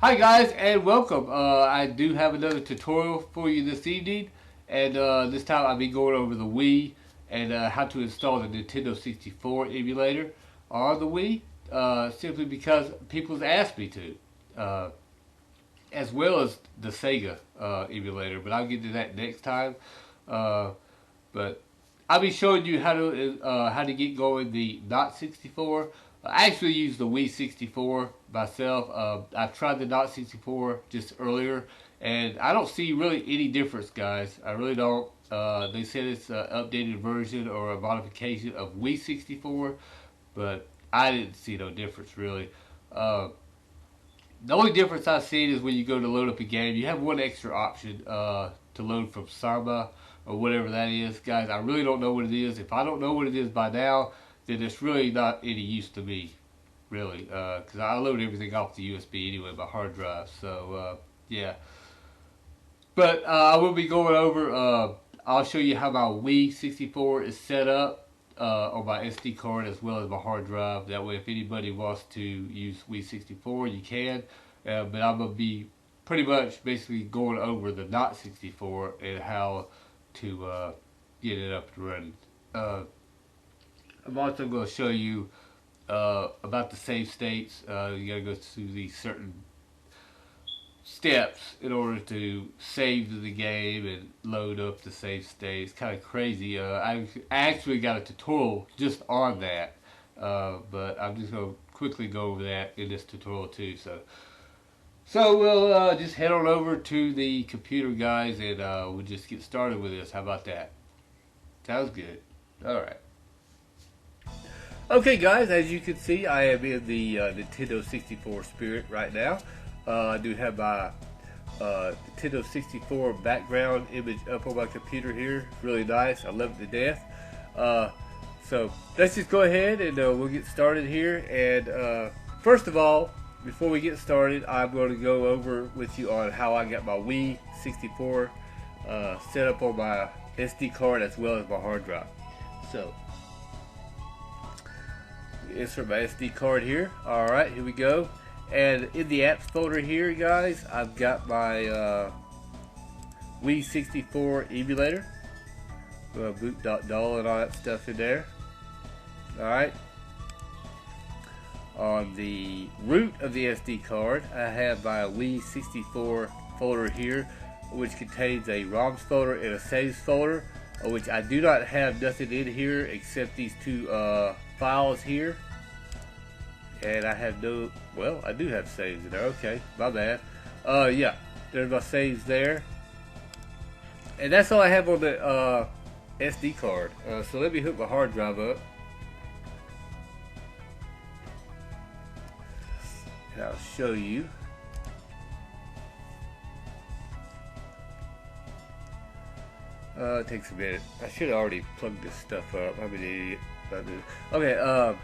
Hi guys and welcome. I do have another tutorial for you this evening, and this time I'll be going over the Wii and how to install the Nintendo 64 emulator on the Wii, simply because people's asked me to, as well as the Sega emulator, but I'll get to that next time. Uh, but I'll be showing you how to get going the Not 64. I actually used the Wii 64 myself. I've tried the Not 64 just earlier, and I don't see really any difference, guys. I really don't. They said it's an updated version or a modification of Wii 64, but I didn't see no difference really. Uh, the only difference I've seen is when you go to load up a game, you have one extra option to load from Samba or whatever that is. Guys, I really don't know what it is. If I don't know what it is by now, then it's really not any use to me, really, because I load everything off the USB anyway, my hard drive. So, yeah. But I will be going over, I'll show you how my Wii 64 is set up on my SD card as well as my hard drive. That way, if anybody wants to use Wii 64, you can. But I'm going to be pretty much basically going over the Not 64 and how to get it up and running. I'm also going to show you about the save states. You got to go through these certain steps in order to save the game and load up the save state. It's kind of crazy. I actually got a tutorial just on that, but I'm just going to quickly go over that in this tutorial too. So we'll just head on over to the computer, guys, and we'll just get started with this. How about that? Sounds good. All right. Okay, guys, as you can see, I am in the Nintendo 64 spirit right now. I do have my Nintendo 64 background image up on my computer here. Really nice. I love it to death. So let's just go ahead and we'll get started here. And first of all, before we get started, I'm going to go over with you on how I got my Wii 64 set up on my SD card as well as my hard drive. So insert my SD card here. Alright, here we go. And in the apps folder here, guys, I've got my Wii 64 emulator. Boot.doll and all that stuff in there. Alright. On the root of the SD card, I have my Wii 64 folder here, which contains a ROMs folder and a saves folder, which I do not have nothing in here except these two files here. And I have no, well, I do have saves in there. Okay, my bad. Yeah, there's my saves there. And that's all I have on the SD card. So let me hook my hard drive up. And I'll show you. It takes a minute. I should have already plugged this stuff up. I'm an idiot. Okay,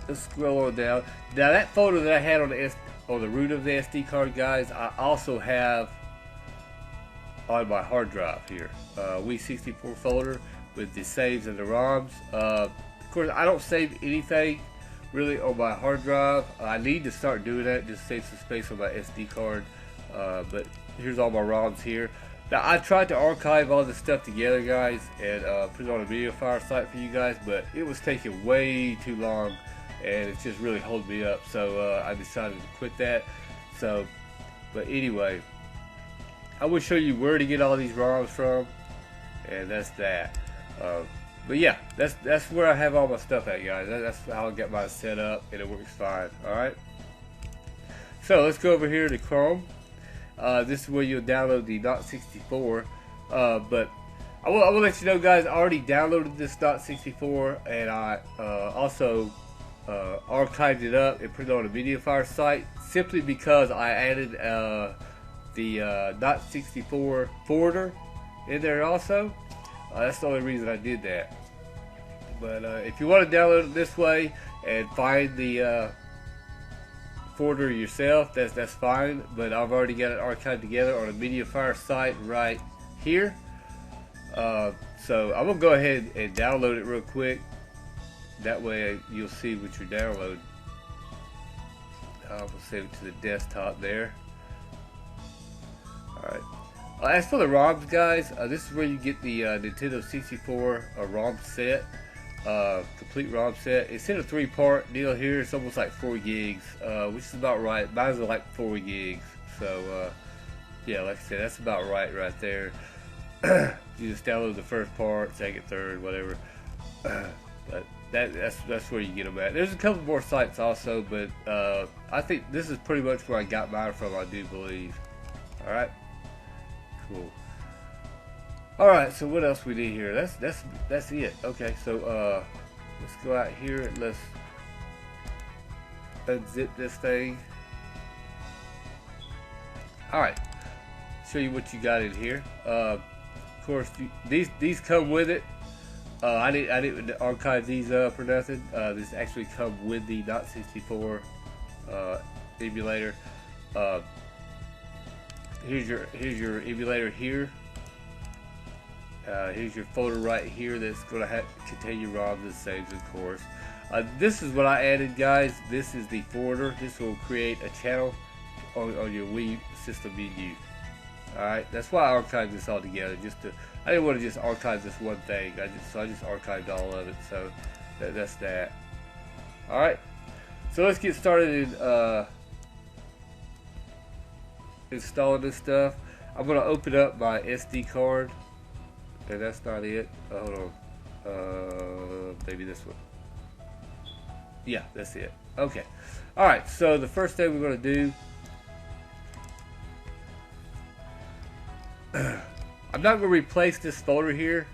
let's scroll on down. Now that photo that I had on the root of the SD card, guys, I also have on my hard drive here. Wii 64 folder with the saves and the ROMs. Of course, I don't save anything really on my hard drive. I need to start doing that, just save some space on my SD card. But here's all my ROMs here. Now I tried to archive all this stuff together, guys, and put it on a video file site for you guys, but it was taking way too long, and it's just really holding me up. So I decided to quit that. So, but anyway, I will show you where to get all these ROMs from, and that's that. But yeah, that's where I have all my stuff at, guys. That's how I got mine set up, and it works fine. All right. So let's go over here to Chrome. This is where you'll download the Not 64. But I will let you know, guys, I already downloaded this Not 64, and I also archived it up and put it on a MediaFire site simply because I added the Not 64 folder in there also. That's the only reason I did that. But if you want to download it this way and find the folder yourself, that's fine. But I've already got it archived together on a MediaFire site right here. So I'm gonna go ahead and download it real quick. That way you'll see what you're downloading. We'll save it to the desktop there. Alright. As for the ROMs, guys, this is where you get the Nintendo 64 ROM set. Complete ROM set. It's in a 3-part deal here. It's almost like 4 gigs, which is about right. Mine's like 4 gigs. So, yeah, like I said, that's about right there. You just download the first part, second, third, whatever. But that's where you get them at. There's a couple more sites also, but I think this is pretty much where I got mine from, I do believe. Alright. Cool. Alright, so what else we need here? That's it. Okay, so let's go out here and let's unzip this thing. Alright. Show you what you got in here. Of course, these come with it. I didn't archive these up or nothing. This actually come with the N64 emulator. Here's your emulator here. Here's your folder right here that's going to contain your ROMs and saves, of course. This is what I added, guys. This is the folder. This will create a channel on your Wii system menu. Alright, that's why I archived this all together. I didn't want to just archive this one thing. So I just archived all of it. So that's that. Alright, so let's get started in installing this stuff. I'm going to open up my SD card. And that's not it. Hold on. Maybe this one. Yeah, that's it. Okay. Alright, so the first thing we're going to do, I'm not going to replace this folder here,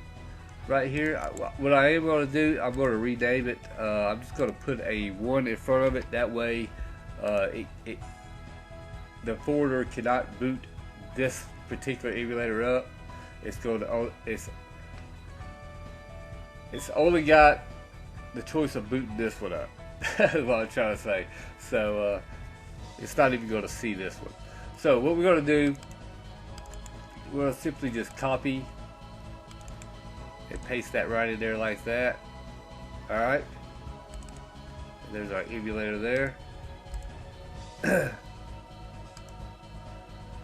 right here. What I am going to do, I'm going to rename it. I'm just going to put a 1 in front of it. That way, the folder cannot boot this particular emulator up. It's only got the choice of booting this one up. That's what I'm trying to say. So it's not even going to see this one. So what we're going to do, we're going to simply just copy and paste that right in there like that. Alright. And there's our emulator there.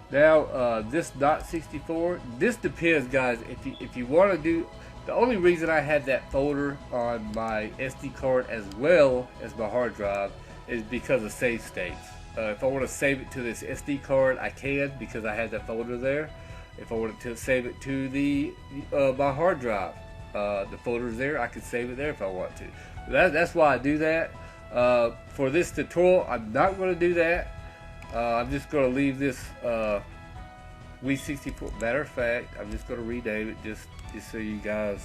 Now, this N64, this depends, guys. If you want to do, the only reason I had that folder on my SD card as well as my hard drive is because of save states. If I want to save it to this SD card, I can, because I had that folder there. If I wanted to save it to the my hard drive, the folder's there. I can save it there if I want to. That's why I do that. For this tutorial, I'm not going to do that. I'm just going to leave this Wii 64. Matter of fact, I'm just going to rename it just so you guys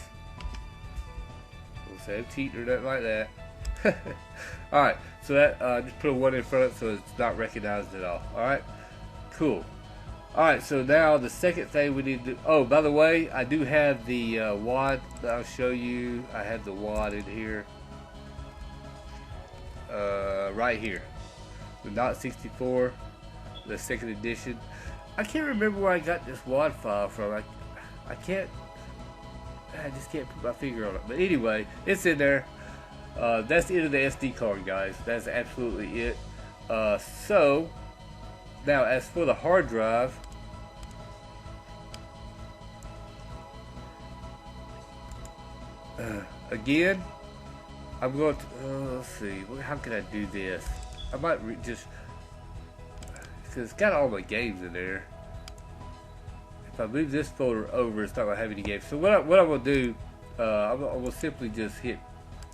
will say I'm cheating or nothing like that. Alright, so that just put a 1 in front of it so it's not recognized at all. Alright, cool. Alright, so now the second thing we need to do. Oh, by the way, I do have the WAD that I'll show you. I have the WAD in here. Right here. The N64, the second edition. I can't remember where I got this WAD file from. I just can't put my finger on it. But anyway, it's in there. That's the end of the SD card, guys. That's absolutely it. So now, as for the hard drive, again, I'm going to let's see. How can I do this? I might just, because it's got all my games in there. If I move this folder over, it's not going to have any games. So what I'm going to do, I'm going to simply just hit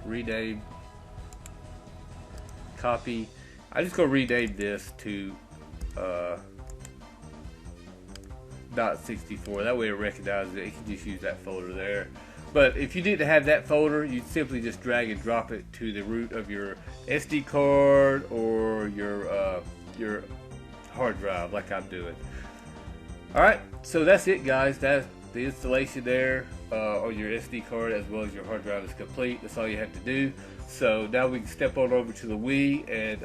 rename, copy. I'm just going to rename this to N64. That way it recognizes it. It can just use that folder there. But if you didn't have that folder, you'd simply just drag and drop it to the root of your SD card or your hard drive, like I'm doing. Alright, so that's it, guys. That's the installation there on your SD card as well as your hard drive is complete. That's all you have to do. So now we can step on over to the Wii and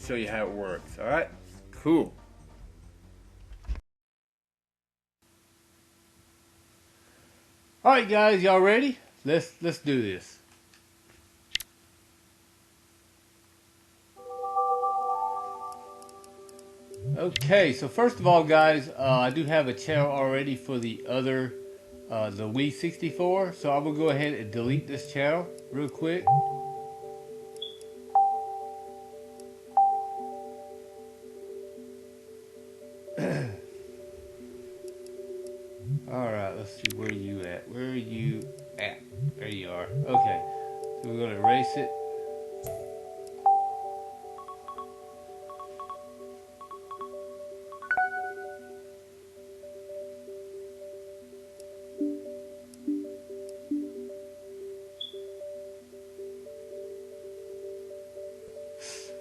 show you how it works. Alright, cool. Alright guys, y'all ready? Let's do this. Okay, so first of all, guys, I do have a channel already for the other, the Wii 64. So I'm gonna go ahead and delete this channel real quick. All right, let's see where you at. Where are you at? There you are. Okay, so we're gonna erase it.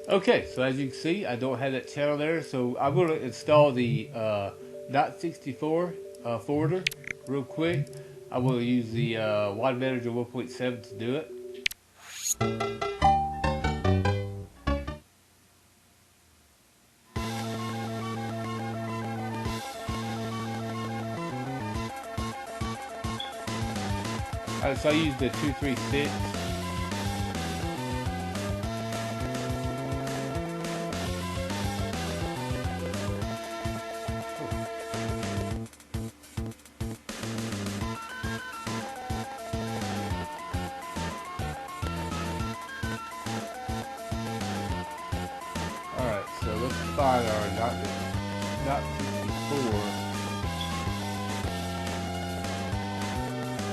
Okay, so as you can see, I don't have that channel there, so I'm going to install the N64 folder real quick. I will use the Wide Manager 1.7 to do it. Alright, so I use the 236. Alright, so let's find our N64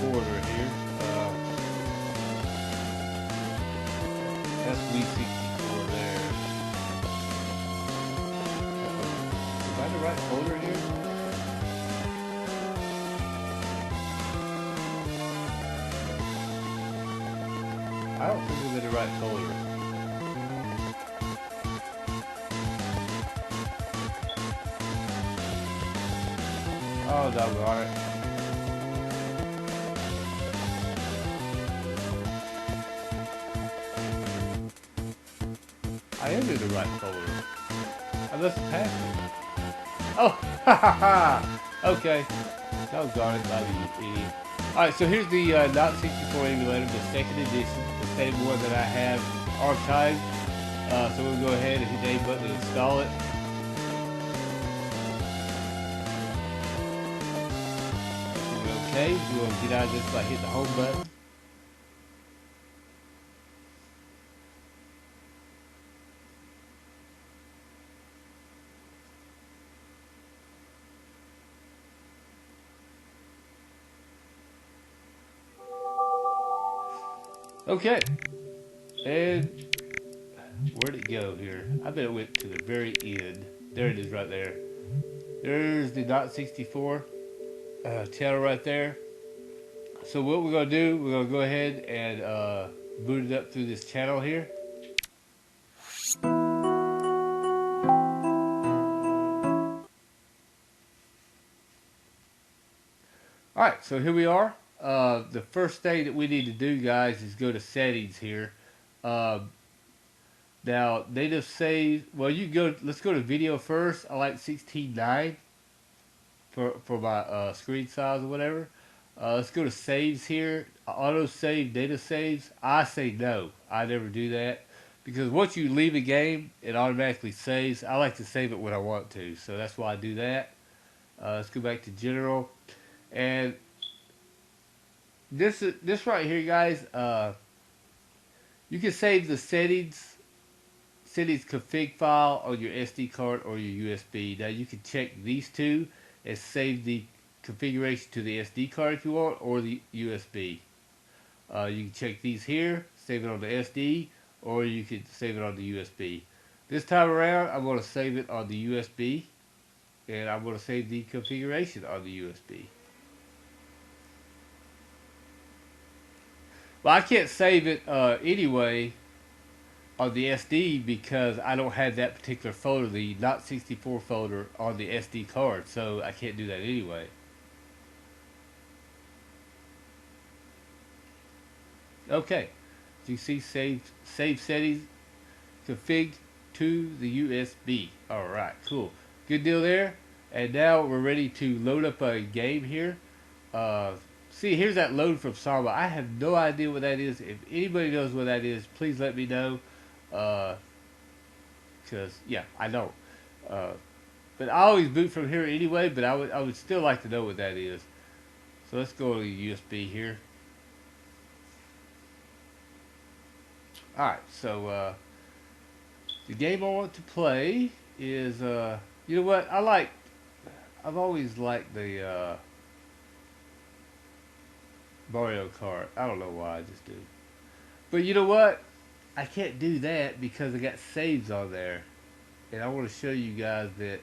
folder here. That's Wii 64 there. Is that the right folder here? I don't think it's in the right folder. Oh, doggone it. I am in the right folder. I must have passed it. Oh, ha ha ha! Okay. Doggone it, you idiot. Alright, so here's the N64 emulator, the second edition, the same one that I have archived. So we'll go ahead and hit the A button to install it. Okay, we'll get out of this by hitting the home button. Okay, and where'd it go here? I bet it went to the very end. There it is right there. There's the N64 channel right there. So what we're going to do, we're going to go ahead and boot it up through this channel here. Alright, so here we are. The first thing that we need to do, guys, is go to settings here. Now, they just say, well, you go, let's go to video first. I like 16:9 for my screen size or whatever. Let's go to saves here. Auto save, data saves. I say no. I never do that. Because once you leave a game, it automatically saves. I like to save it when I want to. So that's why I do that. Let's go back to general. And this right here, guys, you can save the settings config file on your SD card or your USB. Now you can check these two and save the configuration to the SD card if you want, or the USB. You can check these here, save it on the SD, or you can save it on the USB. This time around, I'm going to save it on the USB, and I'm going to save the configuration on the USB. Well, I can't save it anyway on the SD because I don't have that particular folder, the N64 folder, on the SD card, so I can't do that anyway. Okay, so you see save settings, config to the USB. Alright, cool. Good deal there. And now we're ready to load up a game here. See, here's that load from Samba. I have no idea what that is. If anybody knows what that is, please let me know. Because, yeah, I don't. But I always boot from here anyway, but I would still like to know what that is. So let's go to USB here. Alright, so the game I want to play is, you know what, I've always liked the Mario Kart. I don't know why, I just do. But you know what? I can't do that because I got saves on there. And I want to show you guys that.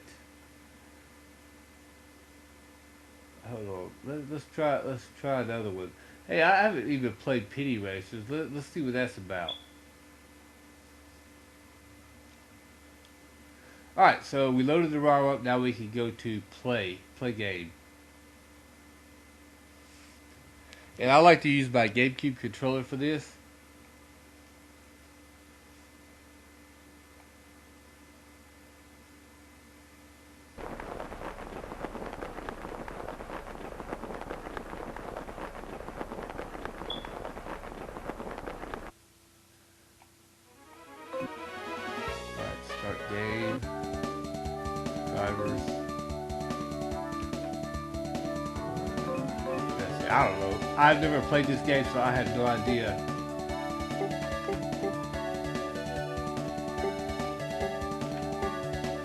Hold on. Let's try another one. Hey, I haven't even played Pity Racers. Let's see what that's about. Alright, so we loaded the ROM up. Now we can go to play game. And I like to use my GameCube controller for this. Alright, start game. Drivers. I don't know. I've never played this game, so I have no idea.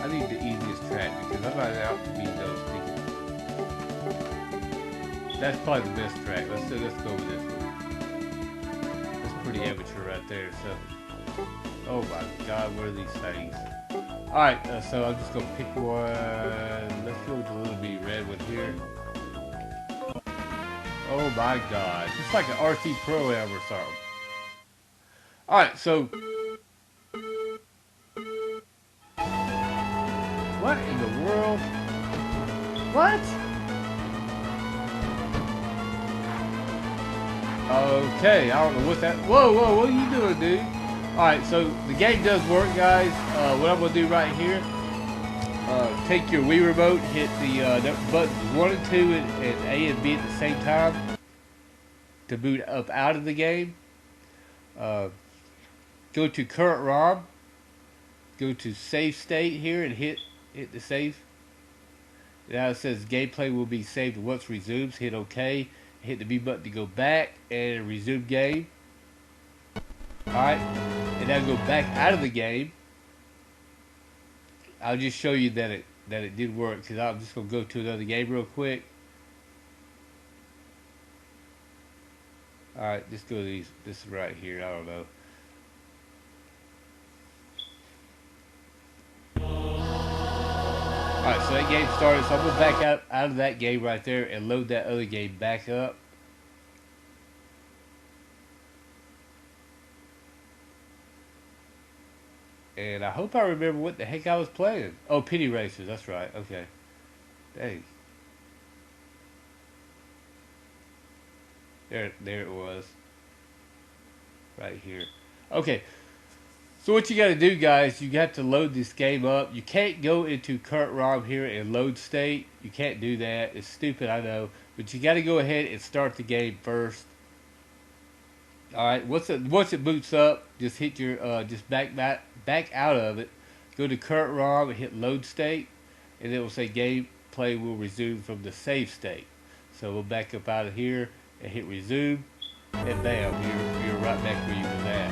I need the easiest track because I'm not out to beat those people. That's probably the best track. Let's go with this one. That's pretty amateur right there. So, oh my God, what are these things? All right, so I'm just gonna pick one. Let's go with a little bit red one here. Oh my God, it's like an RC Pro-Am or something. Alright, so what in the world? What? Okay, I don't know what that. Whoa, what are you doing, dude? Alright, so the game does work, guys. What I'm gonna do right here, take your Wii remote, hit the buttons 1 and 2 and A and B at the same time to boot up out of the game. Go to current ROM, go to save state here and hit the save. Now it says gameplay will be saved once resumes. Hit OK. Hit the B button to go back and resume game. Alright, and now go back out of the game. I'll just show you that it did work because I'm just gonna go to another game real quick. Alright, just go to this right here, I don't know. Alright, so that game started, so I'm gonna back out of that game right there and load that other game back up. And I hope I remember what the heck I was playing. Oh, Pity Racers, that's right, okay. Dang. There it was. Right here. Okay. So what you got to do, guys, you got to load this game up. You can't go into current ROM here and load state. You can't do that. It's stupid, I know. But you got to go ahead and start the game first. Alright, once it boots up, just hit your, just back out of it. Go to current ROM and hit load state. And it will say gameplay will resume from the save state. So we'll back up out of here and hit resume. And bam, you're right back where you was at.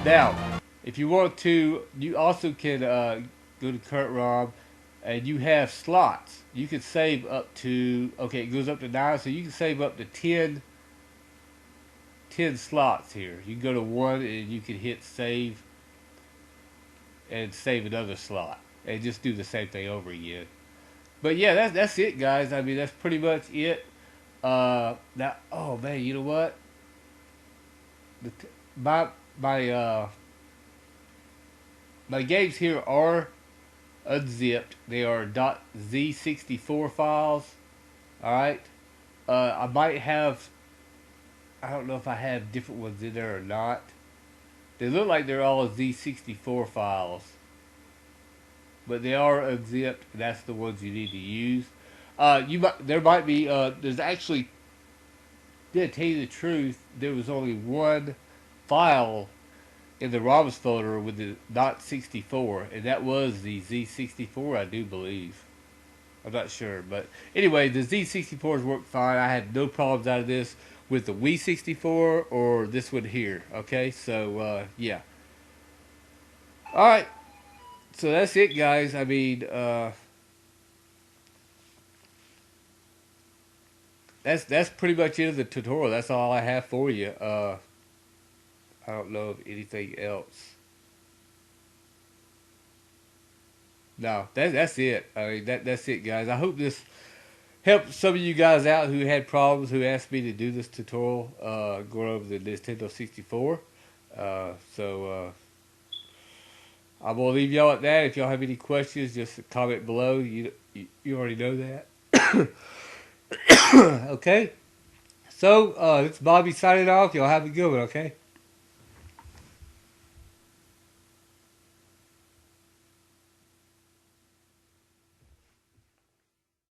Now, if you want to, you also can go to current ROM, and you have slots. You can save up to, okay, it goes up to 9, so you can save up to 10 slots here. You can go to 1 and you can hit save and save another slot, and just do the same thing over again. But yeah, that's it, guys. I mean, that's pretty much it. Now, oh man, you know what? My games here are unzipped. They are .z64 files. Alright. I might have, I don't know if I have different ones in there or not. They look like they're all Z64 files. But they are unzipped. That's the ones you need to use. There might be, there's actually, to tell you the truth, there was only one file in the ROMs folder with the N64, and that was the Z64, I do believe. I'm not sure, but anyway, the Z64s work fine. I had no problems out of this with the Wii 64 or this one here. Okay, so yeah. All right, so that's it, guys. I mean, that's pretty much it of the tutorial. That's all I have for you. I don't know of anything else. No, that's it. I mean, that's it, guys. I hope this helped some of you guys out who had problems, who asked me to do this tutorial going over the Nintendo 64. I'm gonna leave y'all at that. If y'all have any questions, just comment below. You already know that. Okay. So it's Bobby signing off. Y'all have a good one. Okay.